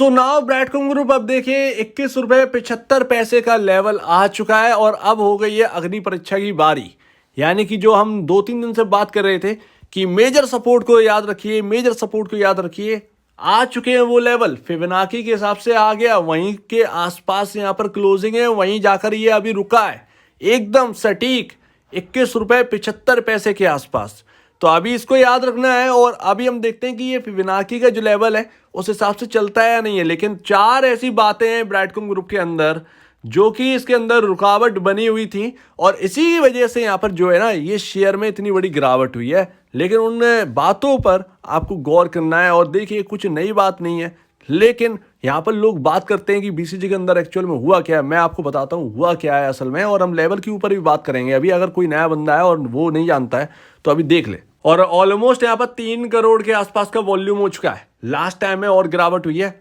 So now ब्रैडकॉम group अब देखिए 21 रुपये 75 पैसे का लेवल आ चुका है और अब हो गई है अग्नि परीक्षा की बारी। यानी कि जो हम 2-3 दिन से बात कर रहे थे कि मेजर सपोर्ट को याद रखिए, मेजर सपोर्ट को याद रखिए, आ चुके हैं वो लेवल। फिबोनाची के हिसाब से आ गया, वहीं के आसपास यहाँ पर क्लोजिंग है, वहीं जाकर ये अभी रुका है एकदम सटीक 21 रुपये 75 पैसे के आसपास। तो अभी इसको याद रखना है और अभी हम देखते हैं कि ये फिबोनाची का जो लेवल है उस हिसाब से चलता है या नहीं है। लेकिन 4 ऐसी बातें हैं ब्रैडकॉम ग्रुप के अंदर जो कि इसके अंदर रुकावट बनी हुई थी और इसी वजह से यहाँ पर जो है ना ये शेयर में इतनी बड़ी गिरावट हुई है। लेकिन उन बातों पर आपको गौर करना है और देखिए कुछ नई बात नहीं है, लेकिन यहाँ पर लोग बात करते हैं कि बीसीजी के अंदर एक्चुअल में हुआ क्या है। मैं आपको बताता हूँ हुआ क्या है असल में, और हम लेवल के ऊपर भी बात करेंगे। अभी अगर कोई नया बंदा है और वो नहीं जानता है तो अभी देख ले। और ऑलमोस्ट यहाँ पर 3 करोड़ के आसपास का वॉल्यूम हो चुका है लास्ट टाइम में और गिरावट हुई है।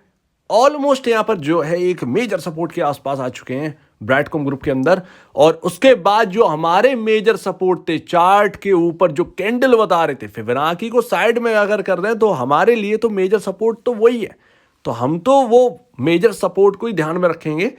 ऑलमोस्ट यहाँ पर जो है एक मेजर सपोर्ट के आसपास आ चुके हैं ब्रैडकॉम ग्रुप के अंदर। और उसके बाद जो हमारे मेजर सपोर्ट थे चार्ट के ऊपर, जो कैंडल बता रहे थे फिबोनाची को साइड में अगर कर रहे हैं तो हमारे लिए तो मेजर सपोर्ट तो वही है, तो हम तो वो मेजर सपोर्ट को ही ध्यान में रखेंगे।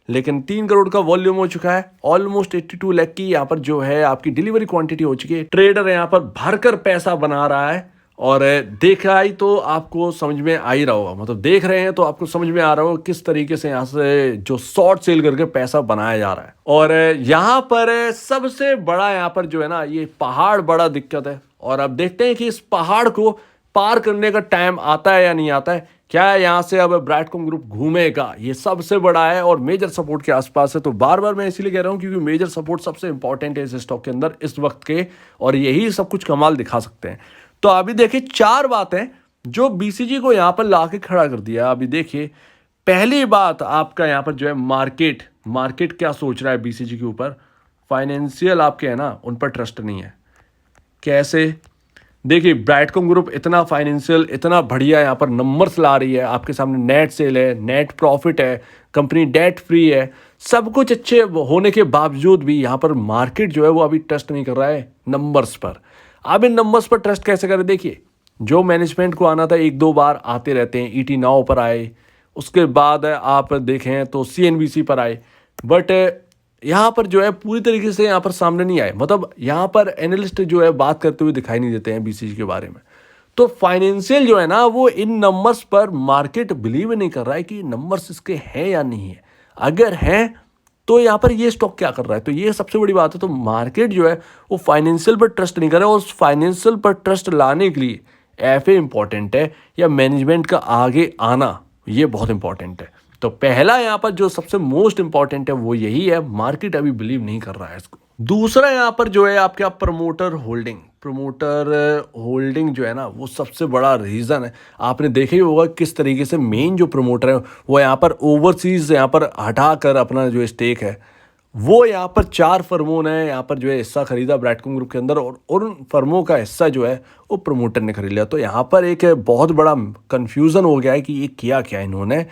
लेकिन 3 करोड़ का वॉल्यूम हो चुका है, ऑलमोस्ट 82 लाख की यहाँ पर जो है आपकी डिलीवरी क्वांटिटी हो चुकी है। ट्रेडर यहाँ पर भरकर पैसा बना रहा है और देखा ही तो आपको समझ में आ ही रहा होगा, मतलब देख रहे हैं तो आपको समझ में आ रहा होगा किस तरीके से यहाँ से जो शॉर्ट सेल करके पैसा बनाया जा रहा है। और यहाँ पर सबसे बड़ा यहाँ पर जो है ना ये पहाड़ बड़ा दिक्कत है। और अब देखते हैं कि इस पहाड़ को पार करने का टाइम आता है या नहीं आता है। क्या यहाँ से अब ब्रैडकॉम ग्रुप घूमेगा, ये सबसे बड़ा है और मेजर सपोर्ट के आसपास है। तो बार बार मैं इसीलिए कह रहा हूँ क्योंकि मेजर सपोर्ट सबसे इंपॉर्टेंट है इस स्टॉक के अंदर इस वक्त के, और यही सब कुछ कमाल दिखा सकते हैं। तो अभी देखिए 4 बातें जो बीसीजी को यहाँ पर ला के खड़ा कर दिया। अभी देखिए पहली बात आपका यहाँ पर जो है मार्केट क्या सोच रहा है बीसीजी के ऊपर। फाइनेंशियल आपके है ना उन पर ट्रस्ट नहीं है। कैसे? देखिए ब्रैडकॉम ग्रुप इतना फाइनेंशियल इतना बढ़िया यहाँ पर नंबर्स ला रही है, आपके सामने नेट सेल है, नेट प्रॉफिट है, कंपनी डेट फ्री है, सब कुछ अच्छे होने के बावजूद भी यहाँ पर मार्केट जो है वो अभी ट्रस्ट नहीं कर रहा है नंबर्स पर। अब इन नंबर्स पर ट्रस्ट कैसे करें? देखिए जो मैनेजमेंट को आना था 1-2 बार आते रहते हैं, ईटी नाउ पर आए, उसके बाद आप देखें तो सीएनबीसी पर आए, बट यहाँ पर जो है पूरी तरीके से यहाँ पर सामने नहीं आए। मतलब यहाँ पर एनालिस्ट जो है बात करते हुए दिखाई नहीं देते हैं बीसीजी के बारे में। तो फाइनेंशियल जो है ना वो इन नंबर्स पर मार्केट बिलीव नहीं कर रहा है कि नंबर्स इसके हैं या नहीं है। अगर हैं तो यहाँ पर ये स्टॉक क्या कर रहा है, तो ये सबसे बड़ी बात है। तो मार्केट जो है वो फाइनेंशियल पर ट्रस्ट नहीं कर रहा है और उस फाइनेंशियल पर ट्रस्ट लाने के लिए एफए इंपॉर्टेंट है या मैनेजमेंट का आगे आना, ये बहुत इंपॉर्टेंट है। तो पहला यहाँ पर जो सबसे मोस्ट इंपॉर्टेंट है वो यही है, मार्केट अभी बिलीव नहीं कर रहा है इसको। दूसरा यहाँ पर जो है आपका प्रमोटर होल्डिंग जो है ना वो सबसे बड़ा रीज़न है। आपने देखा ही होगा किस तरीके से मेन जो प्रमोटर है वो यहाँ पर ओवरसीज यहाँ पर हटा कर अपना जो स्टेक है वो यहाँ पर 4 फर्मों ने यहाँ पर जो है हिस्सा खरीदा ब्रैडकॉम ग्रुप के अंदर, और उन फर्मों का हिस्सा जो है वो प्रमोटर ने खरीद लिया। तो यहाँ पर एक बहुत बड़ा कन्फ्यूज़न हो गया है कि ये किया क्या इन्होंने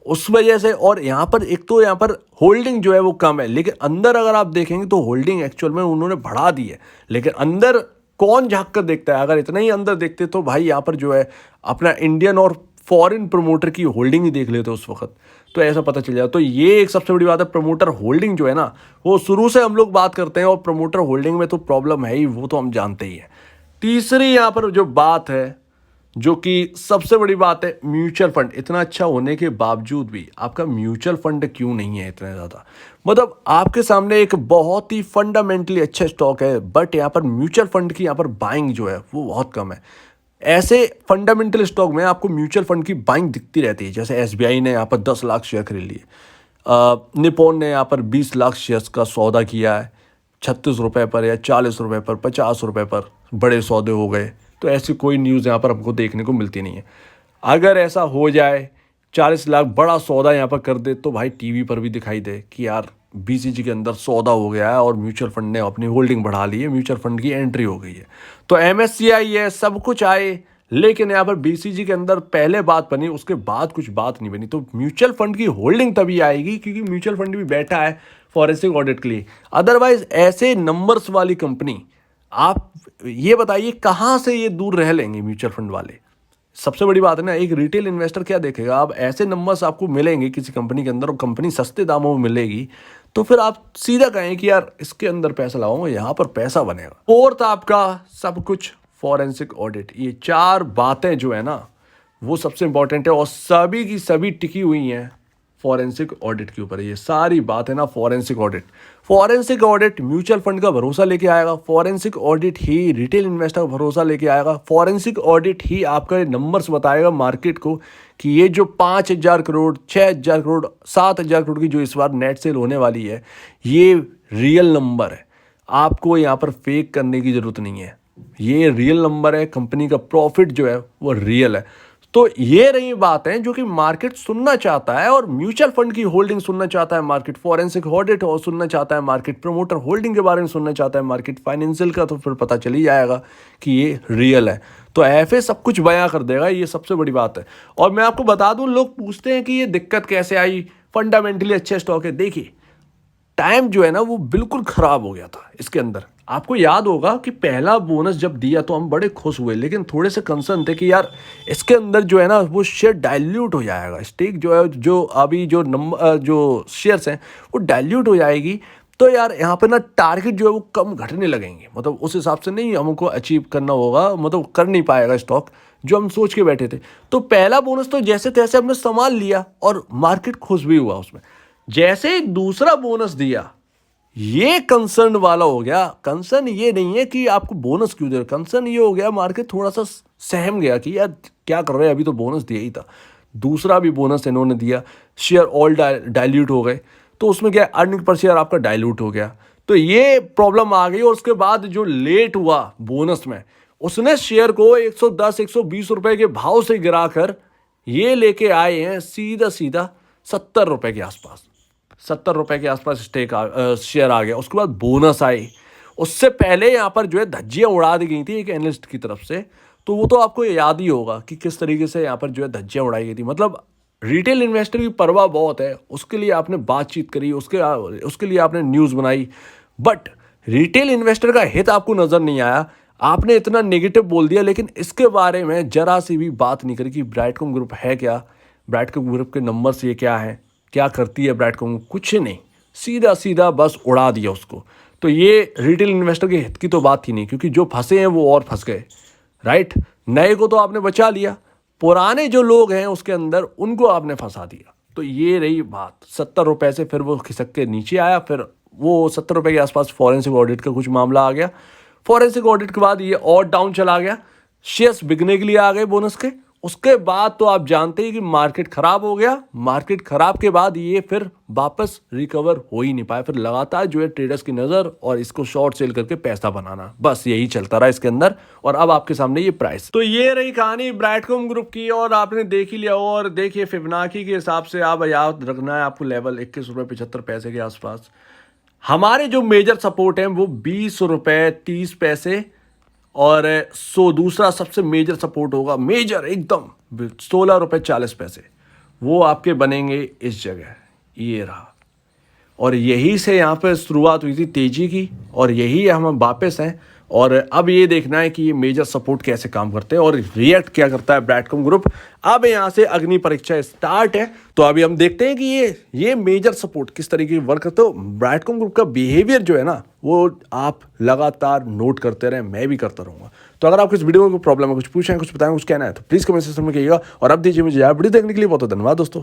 उस वजह से। और यहाँ पर एक तो यहाँ पर होल्डिंग जो है वो कम है, लेकिन अंदर अगर आप देखेंगे तो होल्डिंग एक्चुअल में उन्होंने बढ़ा दी है। लेकिन अंदर कौन झांक कर देखता है? अगर इतना ही अंदर देखते तो भाई यहाँ पर जो है अपना इंडियन और फॉरेन प्रमोटर की होल्डिंग ही देख लेते उस वक्त, तो ऐसा पता चल जाए। तो ये एक सबसे बड़ी बात है, प्रमोटर होल्डिंग जो है ना वो शुरू से हम लोग बात करते हैं और प्रमोटर होल्डिंग में तो प्रॉब्लम है ही, वो तो हम जानते ही हैं। तीसरी यहाँ पर जो बात है जो कि सबसे बड़ी बात है, म्यूचुअल फंड इतना अच्छा होने के बावजूद भी आपका म्यूचुअल फंड क्यों नहीं है इतना ज़्यादा। मतलब आपके सामने एक बहुत ही फंडामेंटली अच्छा स्टॉक है बट यहाँ पर म्यूचुअल फंड की यहाँ पर बाइंग जो है वो बहुत कम है। ऐसे फंडामेंटल स्टॉक में आपको म्यूचुअल फंड की बाइंग दिखती रहती है, जैसे एसबीआई ने यहाँ पर 10 लाख शेयर खरीद लिए, निपॉन ने यहाँ पर 20 लाख शेयर्स का सौदा किया है 36 रुपये पर या 40 रुपये पर, 50 रुपये पर बड़े सौदे हो गए। तो ऐसी कोई न्यूज़ यहाँ पर हमको देखने को मिलती नहीं है। अगर ऐसा हो जाए 40 लाख बड़ा सौदा यहाँ पर कर दे तो भाई टीवी पर भी दिखाई दे कि यार बीसीजी के अंदर सौदा हो गया है और म्यूचुअल फंड ने अपनी होल्डिंग बढ़ा ली है, म्यूचुअल फंड की एंट्री हो गई है। तो एमएससीआई है, सब कुछ आए, लेकिन यहाँ पर बीसीजी के अंदर पहले बात बनी उसके बाद कुछ बात नहीं बनी। तो म्यूचुअल फंड की होल्डिंग तभी आएगी क्योंकि म्यूचुअल फंड भी बैठा है फॉरेंसिक ऑडिट के लिए। अदरवाइज ऐसे नंबर्स वाली कंपनी आप ये बताइए कहाँ से ये दूर रह लेंगे म्यूचुअल फंड वाले। सबसे बड़ी बात है ना, एक रिटेल इन्वेस्टर क्या देखेगा, अब ऐसे नंबर्स आपको मिलेंगे किसी कंपनी के अंदर और कंपनी सस्ते दामों में मिलेगी, तो फिर आप सीधा कहें कि यार इसके अंदर पैसा लगाऊंगा, यहाँ पर पैसा बनेगा। फोर्थ आपका सब कुछ फॉरेंसिक ऑडिट। ये 4 बातें जो है ना वो सबसे इंपॉर्टेंट है और सभी की सभी टिकी हुई हैं फॉरेंसिक ऑडिट के ऊपर। ये सारी बात है ना forensic audit. Forensic audit mutual fund का भरोसा लेके आएगा, फॉरेंसिक ऑडिट ही रिटेल इन्वेस्टर का भरोसा लेके आएगा, फॉरेंसिक ऑडिट ही आपका नंबर्स बताएगा मार्केट को कि ये जो 5,000 करोड़, 6,000 करोड़, 7,000 करोड़ की जो इस बार नेट सेल होने वाली है, ये रियल नंबर है। आपको यहाँ पर फेक करने की जरूरत नहीं है, ये रियल नंबर है। कंपनी का प्रॉफिट जो है वो रियल है। तो ये रही बातें जो कि मार्केट सुनना चाहता है, और म्यूचुअल फंड की होल्डिंग सुनना चाहता है मार्केट, फॉरेंसिक ऑडिट और सुनना चाहता है मार्केट, प्रमोटर होल्डिंग के बारे में सुनना चाहता है मार्केट, फाइनेंशियल का तो फिर पता चल ही जाएगा कि ये रियल है। तो एफए सब कुछ बयां कर देगा, ये सबसे बड़ी बात है। और मैं आपको बता दूं, लोग पूछते हैं कि ये दिक्कत कैसे आई, फंडामेंटली अच्छे स्टॉक है। देखिए टाइम जो है ना वो बिल्कुल खराब हो गया था इसके अंदर। आपको याद होगा कि पहला बोनस जब दिया तो हम बड़े खुश हुए, लेकिन थोड़े से कंसर्न थे कि यार इसके अंदर जो है ना वो शेयर डाइल्यूट हो जाएगा, स्टेक जो है, जो अभी जो नंबर जो शेयर्स हैं वो डाइल्यूट हो जाएगी। तो यार यहाँ पे ना टारगेट जो है वो कम घटने लगेंगे, मतलब उस हिसाब से नहीं हमको अचीव करना होगा, मतलब कर नहीं पाएगा स्टॉक जो हम सोच के बैठे थे। तो पहला बोनस तो जैसे तैसे हमने संभाल लिया और मार्केट खुश भी हुआ उसमें। जैसे एक दूसरा बोनस दिया, ये कंसर्न वाला हो गया। कंसर्न ये नहीं है कि आपको बोनस क्यों दे रहे, कंसर्न ये हो गया मार्केट थोड़ा सा सहम गया कि यार क्या कर रहे हैं, अभी तो बोनस दिया ही था। दूसरा भी बोनस इन्होंने दिया, शेयर ऑल डाइल्यूट हो गए, तो उसमें क्या अर्निंग पर शेयर आपका डाइल्यूट हो गया। तो ये प्रॉब्लम आ गई। और उसके बाद जो लेट हुआ बोनस में, उसने शेयर को 110 120 रुपए के भाव से गिराकर ये लेके आए हैं सीधा सीधा 70 रुपए के आसपास। 70 रुपए के आसपास शेयर आ गया। उसके बाद बोनस आए, उससे पहले यहाँ पर जो है धज्जियाँ उड़ा दी गई थी एक एनालिस्ट की तरफ से। तो वो तो आपको याद ही होगा कि किस तरीके से यहाँ पर जो है धज्जियाँ उड़ाई गई थी। मतलब रिटेल इन्वेस्टर की परवाह बहुत है, उसके लिए आपने बातचीत करी, उसके लिए आपने न्यूज़ बनाई, बट रिटेल इन्वेस्टर का हित आपको नज़र नहीं आया। आपने इतना नेगेटिव बोल दिया, लेकिन इसके बारे में जरा सी भी बात नहीं करी कि ब्राइटकॉम ग्रुप है क्या, ब्राइटकॉम ग्रुप के नंबर्स ये क्या हैं, क्या करती है ब्राइटकॉम, कुछ नहीं, सीधा सीधा बस उड़ा दिया उसको। तो ये रिटेल इन्वेस्टर के हित की तो बात ही नहीं, क्योंकि जो फंसे हैं वो और फंस गए, राइट। नए को तो आपने बचा लिया, पुराने जो लोग हैं उसके अंदर उनको आपने फंसा दिया। तो ये रही बात। 70 रुपए से फिर वो खिसक के नीचे आया, फिर वो 70 रुपए के आसपास फॉरेंसिक ऑडिट का कुछ मामला आ गया। फॉरेंसिक ऑडिट के बाद ये और डाउन चला गया, शेयर्स बिकने के लिए आ गए बोनस के। उसके बाद तो आप जानते हैं कि मार्केट खराब हो गया। मार्केट खराब के बाद ये फिर वापस रिकवर हो ही नहीं पाया। फिर लगातार जो है ट्रेडर्स की नज़र और इसको शॉर्ट सेल करके पैसा बनाना, बस यही चलता रहा इसके अंदर। और अब आपके सामने ये प्राइस। तो ये रही कहानी ब्राइटकॉम ग्रुप की, और आपने देख ही लिया। और देखिए फिबोनाची के हिसाब से आप याद रखना है आपको, लेवल 21 रुपये 75 पैसे के आसपास। हमारे जो मेजर सपोर्ट हैं वो 20 रुपये 30 पैसे, और दूसरा सबसे मेजर सपोर्ट होगा, मेजर एकदम 16 रुपये 40 पैसे, वो आपके बनेंगे इस जगह। ये रहा, और यही से यहाँ पे शुरुआत हुई थी तेजी की, और यही हम वापस हैं। और अब ये देखना है कि ये मेजर सपोर्ट कैसे काम करते हैं और रिएक्ट क्या करता है ब्राइटकॉम ग्रुप। अब यहाँ से अग्नि परीक्षा स्टार्ट है, तो अभी हम देखते हैं कि ये मेजर सपोर्ट किस तरीके की वर्क करते हो। ब्राइटकॉम ग्रुप का बिहेवियर जो है ना वो आप लगातार नोट करते रहें, मैं भी करता रहूँगा। तो अगर आपको इस वीडियो में कोई प्रॉब्लम है, कुछ पूछें, कुछ बताएं, कुछ कहना है, तो प्लीज़ कमेंट सेक्शन में कहिएगा। और अब दीजिए मुझे वीडियो देखने के लिए बहुत धन्यवाद दोस्तों।